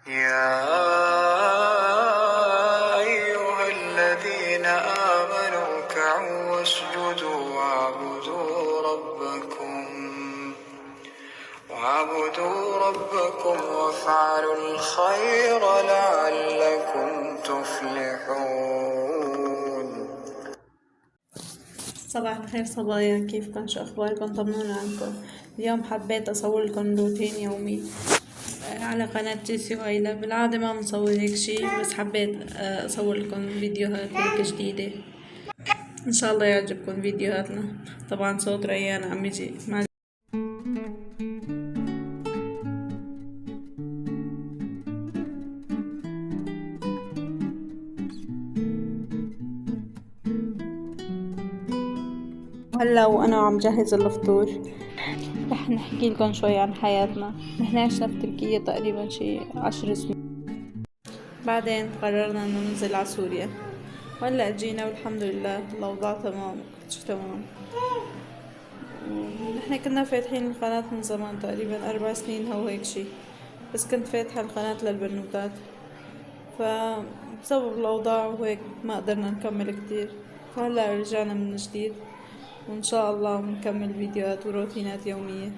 يا أيها الذين آمنوا اركعوا واسجدوا واعبدوا ربكم وافعلوا الخير لعلكم تفلحون. صباح الخير صبايا، كيفكن؟ شو أخباركم؟ طمنونا عنكم. اليوم حبيت أصور لكم روتين يومي على قناة جيسي وآيلا. بالعادة ما بنصور هيك شي، بس حبيت أصور لكم فيديوهات هيك جديدة. إن شاء الله يعجبكم فيديوهاتنا. طبعا صوت ريان عم يجي مع هلا، وأنا عم جهز الفطور. رح نحكي لكم شوي عن حياتنا. نحن عشنا في تركيا تقريبا شي 10 سنين، بعدين قررنا انه ننزل على سوريا، وهلا جينا والحمد لله الأوضاع تمام، كلش تمام. نحن كنا فاتحين القناة من زمان، تقريبا 4 سنين أو هيك شي، بس كنت فاتحة القناة للبنوتات، فبسبب الأوضاع وهيك ما قدرنا نكمل كتير، فهلا رجعنا من جديد، وإن شاء الله بنكمل فيديوهات وروتينات يومية.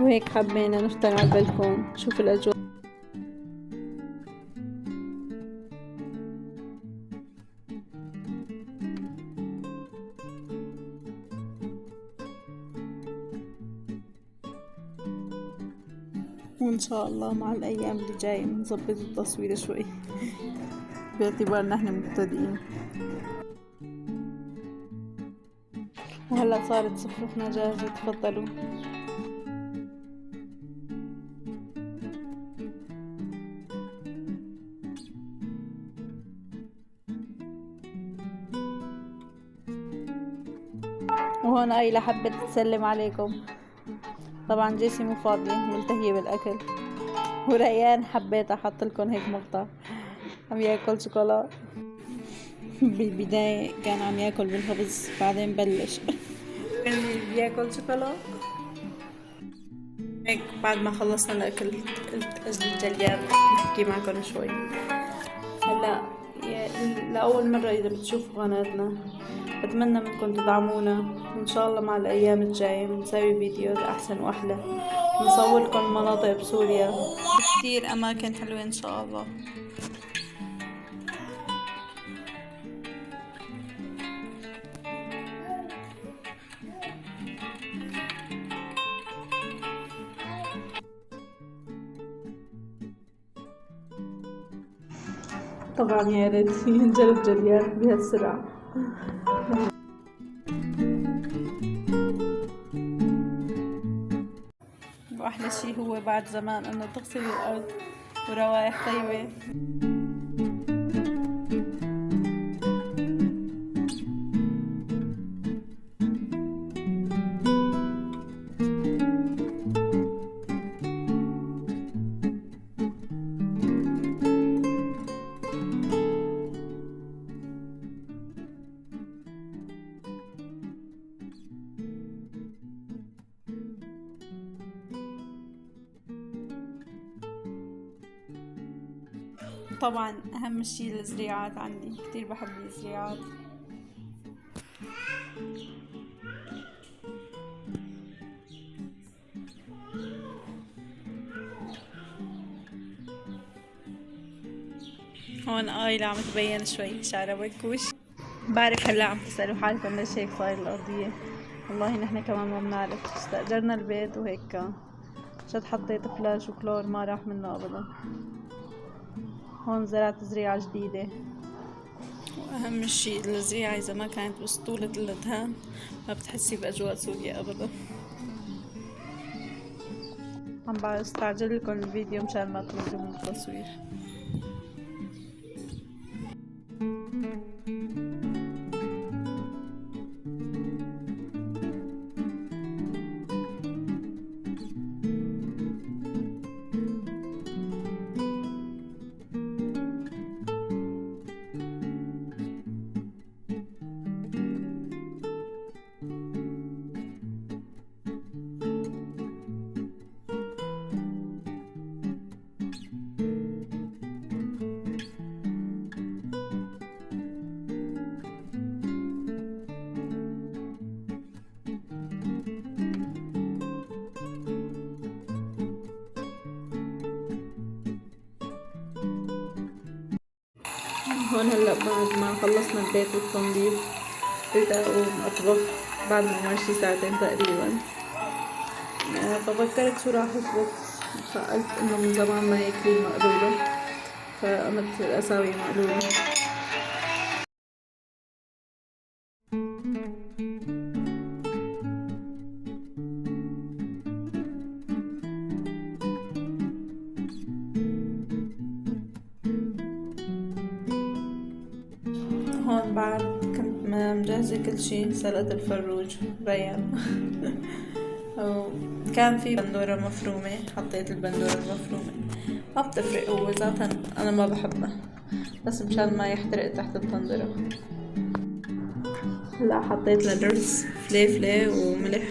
وهيك حبينا نفطر على البلكون، شوف الأجواء. وإن شاء الله مع الأيام اللي جاية بنظبط التصوير شوي باعتبار نحن مبتدئين. وهلا صارت سفرتنا جاهزة، تفضلوا. وهون آيلة حبت تسلم عليكم. طبعا جيسي مو فاضية، ملتهية بالأكل. وريان حبيت احط لكم هيك مقطع عم ياكل شوكولا. بالبداية كان عم ياكل بالخبز، بعدين بلش كان بياكل شوكولا. هيك بعد ما خلصنا الأكل قلت أجل الجليات نحكي معكم شوي. هلا لأول مرة إذا بتشوفوا قناتنا بتمنى منكم تدعمونا، وإن شاء الله مع الأيام الجاية بنسوي فيديوز أحسن وأحلى، نصور لكم مناطق بسوريا كتير أماكن حلوة إن شاء الله. طبعا يا ريت ينجلب جليات بهالسرعة. واحلى شي هو بعد زمان انه تغسل الارض وروايح طيبة. طبعا اهم شي الزريعات، عندي كتير بحب الزريعات. هون آيلة عم تبين شوي شعرها بكوش. بعرف هلا عم تسألوا حالكم ليش هيك صاير الأرضية، والله نحن كمان ما بنعرف، استأجرنا البيت وهيك كان جد حطيت فلاش وكلور ما راح منه أبدا. هون زرعت زريعة جديدة، وأهم شي الزريعة إذا ما كانت بسطولة الدهان ما بتحسي بأجواء سوريا أبدا. عم بستعجل لكم الفيديو مشان ما تملوا من التصوير. هون هلا بعد ما خلصنا البيت والتنظيف قلت اقوم اطبخ بعد ما عمر شي ساعتين تقريبا. ففكرت شو راح اطبخ، فقلت انه من زمان ما ياكلوا المقلوبة، فقمت اساوي مقلوبة. هون بعد كنت مجهزة كل شي، سلقت الفروج ريان وكان في بندورة مفرومة، حطيت البندورة المفرومة، ما بتفرق هو ذاتها أنا ما بحبها، بس مشان ما يحترق تحت الطندرة. هلا حطيت للرز فليفلة وملح،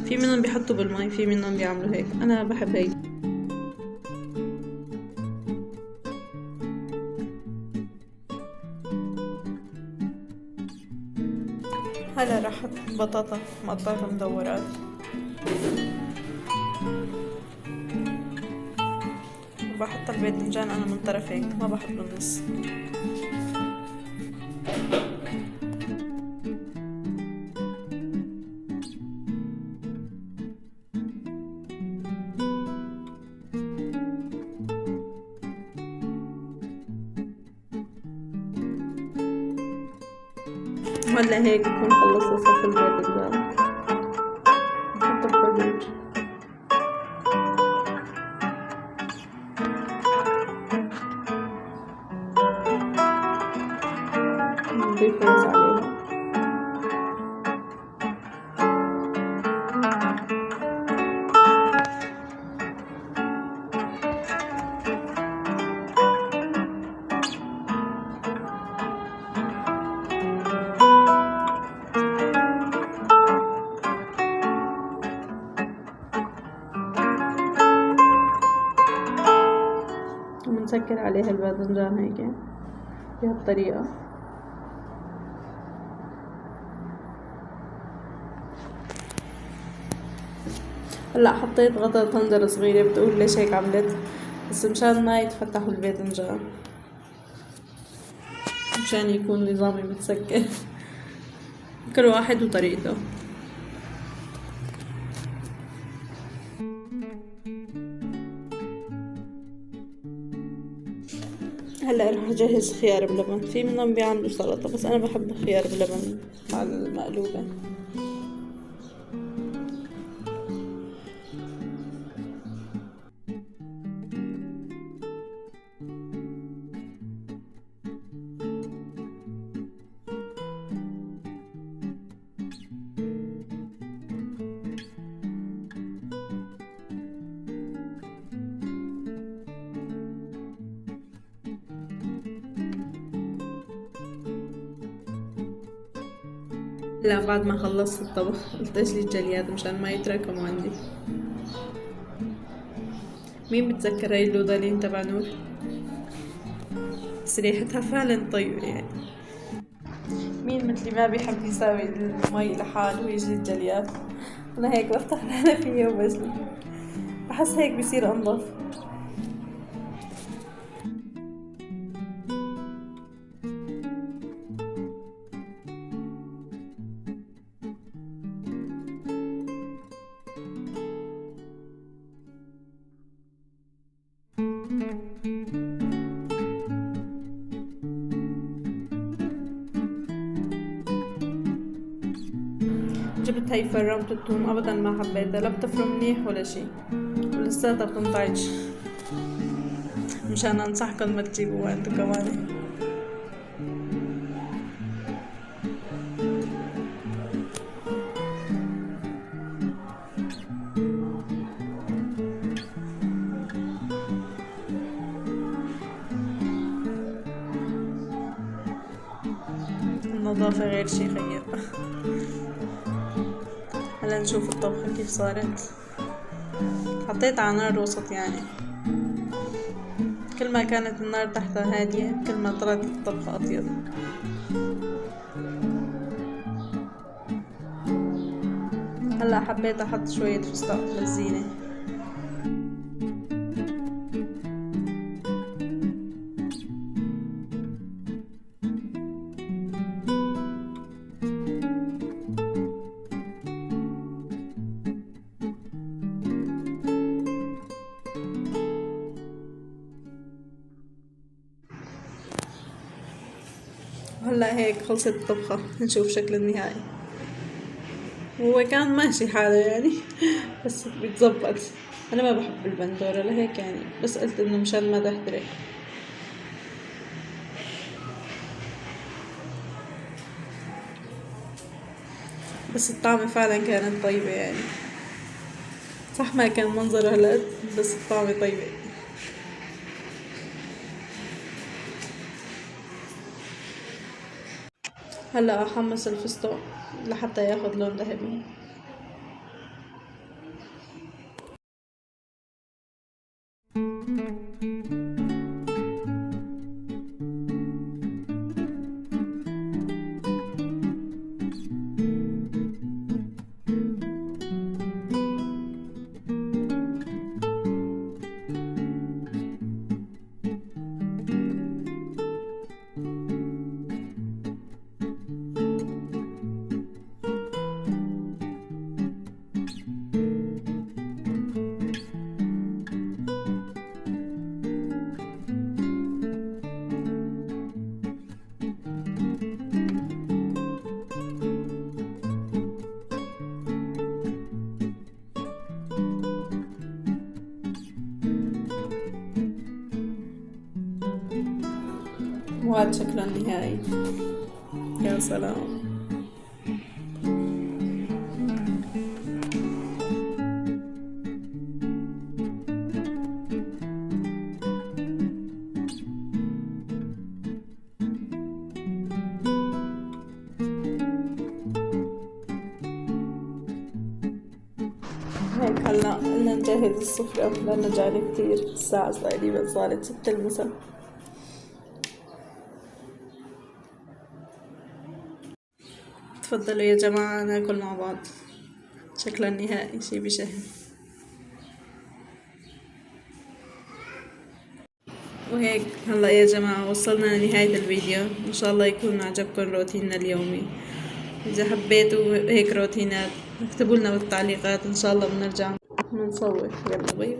في منهم بيحطوا بالمي، في منهم بيعملوا هيك، أنا بحب هيك. هلا راح احط بطاطا مقطعة مدورات، وبحط الباذنجان انا من طرف هيك، ما بحط بالنص. وهلا هيك بكون خلصت صف الباذنجان، بحط الفروج. نضيف رز عليها. بتسكر عليها الباذنجان هيك بهالطريقة. هلا حطيت غطا طنجرة صغيرة، بتقول ليش هيك عملت، بس مشان ما يتفتحوا الباذنجان، مشان يكون نظامي متسكر. كل واحد وطريقته. هلا رح اجهز خيار بلبن، في منهم بيعملوا سلطة بس انا بحب خيار بلبن مع المقلوبة. لا، بعد ما خلصت الطبخ قلت اجلي الجليات مشان ما يتراكموا عندي. مين بتذكر هاي اللودالين تبع نور؟ بس ريحتها فعلا طيبة يعني. مين مثلي ما بيحب يساوي المي لحاله ويجلي الجليات؟ انا هيك بفتح الحنفية وبجلي، بحس هيك بصير انظف. جبت هاي فرمت الثوم، ابدا ما حبيتها، لا بتفرم منيح ولا شي، ولساتها بتنطعج. مشان انصحكم ما تجيبوها انتو كمان. النظافة غير شي خير. هلا نشوف الطبخة كيف صارت. حطيت على نار وسط يعني، كل ما كانت النار تحتها هادية كل ما طلعت الطبخة أطيب. هلا حبيت أحط شوية فستق للزينة. هلا هيك خلصت الطبخة، نشوف شكل النهائي. هو كان ماشي حاله يعني بس بيتزبط. انا ما بحب البندورة لهيك يعني، بس قلت انه مشان ما تحترق. بس الطعمة فعلا كانت طيبة يعني، صح ما كان منظره هالقد بس الطعمة طيبة. هلا احمص الفستق لحتى ياخد لون ذهبي. وهذا شكله النهائي. يا سلام. هيك هلا قلنا نجهز السفرة لأنه جاني كتير. الساعة تقريبا صارت 6 المساء. تفضلوا يا جماعة ناكل مع بعض. شكله النهائي شي بشهي. وهيك هلا يا جماعة وصلنا لنهاية الفيديو. إن شاء الله يكون عجبكم روتيننا اليومي. إذا حبيتوا هيك روتينات اكتبوا لنا بالتعليقات، إن شاء الله بنرجع بنصور. يلا باي باي.